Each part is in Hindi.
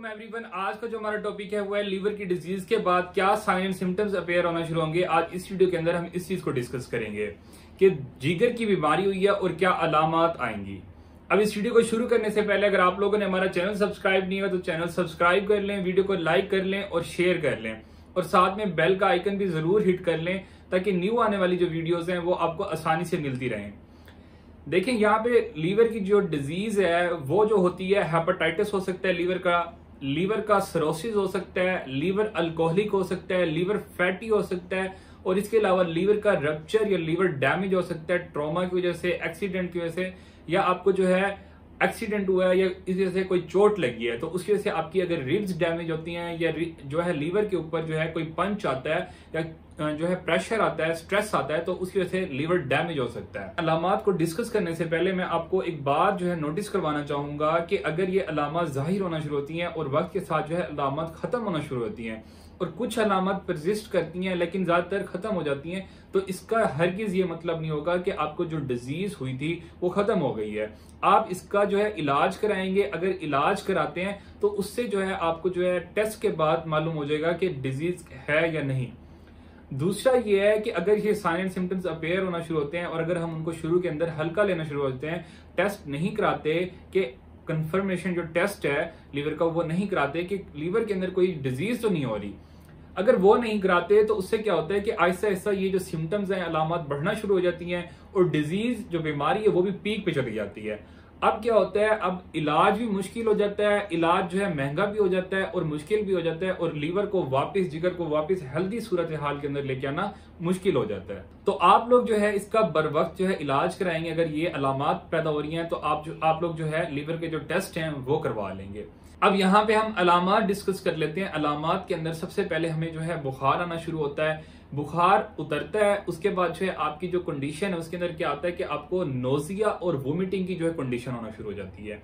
एवरीवन, आज का जो हमारा टॉपिक है वो है लीवर की डिजीज के बाद क्या साइन एंड सिम्टम्स अपीयर होना शुरू होंगे। आज इस वीडियो के अंदर हम इस चीज को डिस्कस करेंगे कि जिगर की बीमारी हुई है और क्या अलामात आएंगी। अब इस वीडियो को शुरू करने से पहले अगर आप लोगों ने हमारा चैनल सब्सक्राइब नहीं हुआ तो चैनल सब्सक्राइब कर लें, वीडियो को लाइक कर लें और शेयर कर लें, और साथ में बेल का आइकन भी जरूर हिट कर लें ताकि न्यू आने वाली जो वीडियोज हैं वो आपको आसानी से मिलती रहें। देखें, यहाँ पे लीवर की जो डिजीज है वो जो होती है, हेपेटाइटिस हो सकता है लीवर का सिरोसिस हो सकता है, लीवर अल्कोहलिक हो सकता है, लीवर फैटी हो सकता है, और इसके अलावा लीवर का रप्चर या लीवर डैमेज हो सकता है ट्रॉमा की वजह से, एक्सीडेंट की वजह से, या आपको जो है एक्सीडेंट हुआ है या इस वजह से कोई चोट लगी है तो उसकी वजह से आपकी अगर रिब्स डैमेज होती हैं या जो है लीवर के ऊपर जो है कोई पंच आता है या जो है प्रेशर आता है, स्ट्रेस आता है, तो उसकी वजह से लीवर डैमेज हो सकता है। अलामात को डिस्कस करने से पहले मैं आपको एक बात जो है नोटिस करवाना चाहूंगा कि अगर ये अलामात जाहिर होना शुरू होती हैं और वक्त के साथ जो है अलामात खत्म होना शुरू होती हैं, और कुछ अलामत परसिस्ट करती हैं लेकिन ज्यादातर खत्म हो जाती हैं, तो इसका हरगिज ये मतलब नहीं होगा कि आपको जो डिजीज हुई थी वो खत्म हो गई है। आप इसका जो है इलाज कराएंगे। अगर इलाज कराते हैं तो उससे जो है आपको जो है टेस्ट के बाद मालूम हो जाएगा कि डिजीज है या नहीं। दूसरा ये है कि अगर ये साइन एंड सिम्टम्स अपीयर होना शुरू होते हैं और अगर हम उनको शुरू के अंदर हल्का लेना शुरू होते हैं, टेस्ट नहीं कराते कि कंफर्मेशन जो टेस्ट है लीवर का वो नहीं कराते कि लीवर के अंदर कोई डिजीज तो नहीं हो रही, अगर वो नहीं कराते तो उससे क्या होता है कि आहिस्ता आहिस्ता ये जो सिम्टम्स हैं, अलामत बढ़ना शुरू हो जाती हैं और डिजीज जो बीमारी है वो भी पीक पे चली जाती है। अब क्या होता है, अब इलाज भी मुश्किल हो जाता है, इलाज जो है महंगा भी हो जाता है और मुश्किल भी हो जाता है, और लीवर को वापस, जिगर को वापस हेल्दी सूरत हाल के अंदर लेके आना मुश्किल हो जाता है। तो आप लोग जो है इसका बर वक्त जो है इलाज कराएंगे। अगर ये अलामात पैदा हो रही हैं तो आप लोग जो है लीवर के जो टेस्ट हैं वो करवा लेंगे। अब यहाँ पे हम अलामात डिस्कस कर लेते हैं। अलामात के अंदर सबसे पहले हमें जो है बुखार आना शुरू होता है, बुखार उतरता है, उसके बाद जो है आपकी जो कंडीशन है उसके अंदर क्या आता है कि आपको नोजिया और वोमिटिंग की जो है कंडीशन होना शुरू हो जाती है,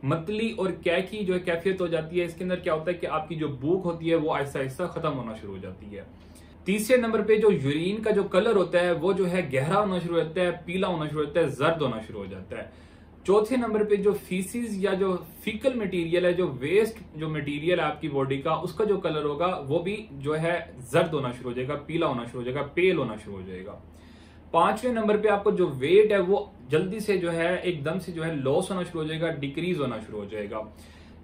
मतली और कै की जो है कैफियत हो जाती है। इसके अंदर क्या होता है कि आपकी जो भूख होती है वो आहिस्ता आहिस्ता खत्म होना शुरू हो जाती है। तीसरे नंबर पे जो यूरिन का जो कलर होता है वो जो है गहरा होना शुरू होता है, पीला होना शुरू होता है, जर्द होना शुरू हो जाता है। चौथे नंबर पे जो फीसिस या जो फीकल मटेरियल है, जो वेस्ट जो मटेरियल है आपकी बॉडी का, उसका जो कलर होगा वो भी जो है जर्द होना शुरू हो जाएगा, पीला होना शुरू हो जाएगा, पेल होना शुरू हो जाएगा। पांचवें नंबर पे आपको जो वेट है वो जल्दी से जो है एकदम से जो है लॉस होना शुरू हो जाएगा, डिक्रीज होना शुरू हो जाएगा।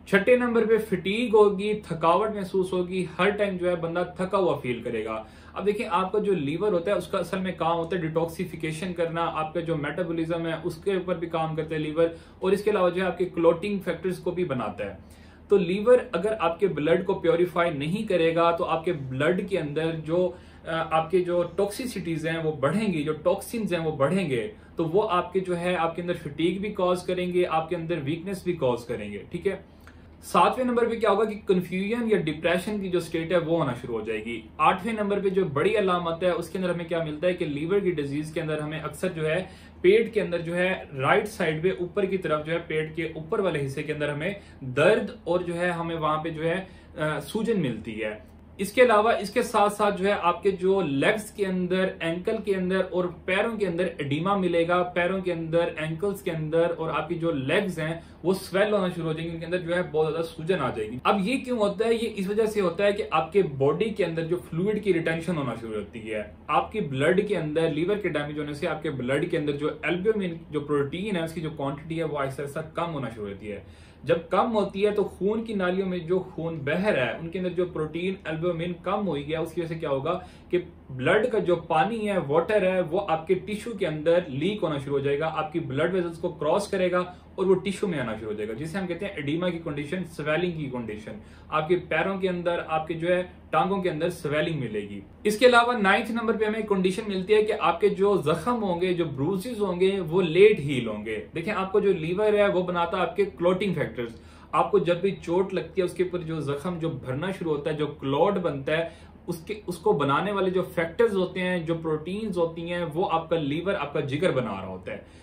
छठे नंबर पे फटीग होगी, थकावट महसूस होगी, हर टाइम जो है बंदा थका हुआ फील करेगा। अब देखिए, आपका जो लीवर होता है उसका असल में काम होता है डिटॉक्सिफिकेशन करना, आपका जो मेटाबॉलिज्म है उसके ऊपर भी काम करता है लीवर, और इसके अलावा जो है आपके क्लोटिंग फैक्टर्स को भी बनाता है। तो लीवर अगर आपके ब्लड को प्योरीफाई नहीं करेगा तो आपके ब्लड के अंदर जो आपके जो टॉक्सिसिटीज हैं वो बढ़ेंगी, जो टॉक्सिन्स हैं वो बढ़ेंगे, तो वो आपके जो है आपके अंदर फटीग भी कॉज करेंगे, आपके अंदर वीकनेस भी कॉज करेंगे। ठीक है। सातवें नंबर पे क्या होगा कि कंफ्यूजन या डिप्रेशन की जो स्टेट है वो होना शुरू हो जाएगी। आठवें नंबर पे जो बड़ी अलामत है उसके अंदर हमें क्या मिलता है कि लीवर की डिजीज के अंदर हमें अक्सर जो है पेट के अंदर जो है राइट साइड पे ऊपर की तरफ जो है पेट के ऊपर वाले हिस्से के अंदर हमें दर्द और जो है हमें वहां पे जो है सूजन मिलती है। इसके अलावा इसके साथ साथ जो है आपके जो लेग्स के अंदर, एंकल के अंदर और पैरों के अंदर एडिमा मिलेगा, पैरों के अंदर, एंकल्स के अंदर, और आपकी जो लेग्स हैं वो स्वेल होना शुरू हो जाएंगे, उनके अंदर जो है बहुत ज्यादा सूजन आ जाएगी। अब ये क्यों होता है? ये इस वजह से होता है कि आपके बॉडी के अंदर जो फ्लूइड की रिटेंशन होना शुरू होती है। आपके ब्लड के अंदर लीवर के डैमेज होने से आपके ब्लड के अंदर जो एल्ब्यूमिन जो प्रोटीन है उसकी जो क्वांटिटी है वो आहिस्ता आहिस्ता कम होना शुरू होती है। जब कम होती है तो खून की नालियों में जो खून बह रहा है उनके अंदर जो प्रोटीन एल्ब्यूमिन कम हो गया, उसकी वजह से क्या होगा कि ब्लड का जो पानी है, वाटर है, वो आपके टिश्यू के अंदर लीक होना शुरू हो जाएगा, आपकी ब्लड वेसल्स को क्रॉस करेगा और वो टिश्यू में आना शुरू हो जाएगा, जिसे हम कहते हैं एडिमा की कंडीशन, स्वेलिंग की कंडीशन। आपके पैरों के अंदर, आपके जो है टांगों के अंदर स्वेलिंग मिलेगी। इसके अलावा 9th नंबर पे हमें कंडीशन मिलती है कि आपके जो जख्म होंगे, जो ब्रूसेस होंगे, वो लेट हील होंगे। देखें, आपको जो लीवर है वो बनाता है आपके क्लोटिंग फैक्टर्स। आपको जब भी चोट लगती है उसके ऊपर जो जख्म जो भरना शुरू होता है, जो क्लॉट बनता है, उसको बनाने वाले जो फैक्टर्स होते हैं, जो प्रोटीन्स होती हैं, वो आपका लीवर, आपका जिगर बना रहा होता है।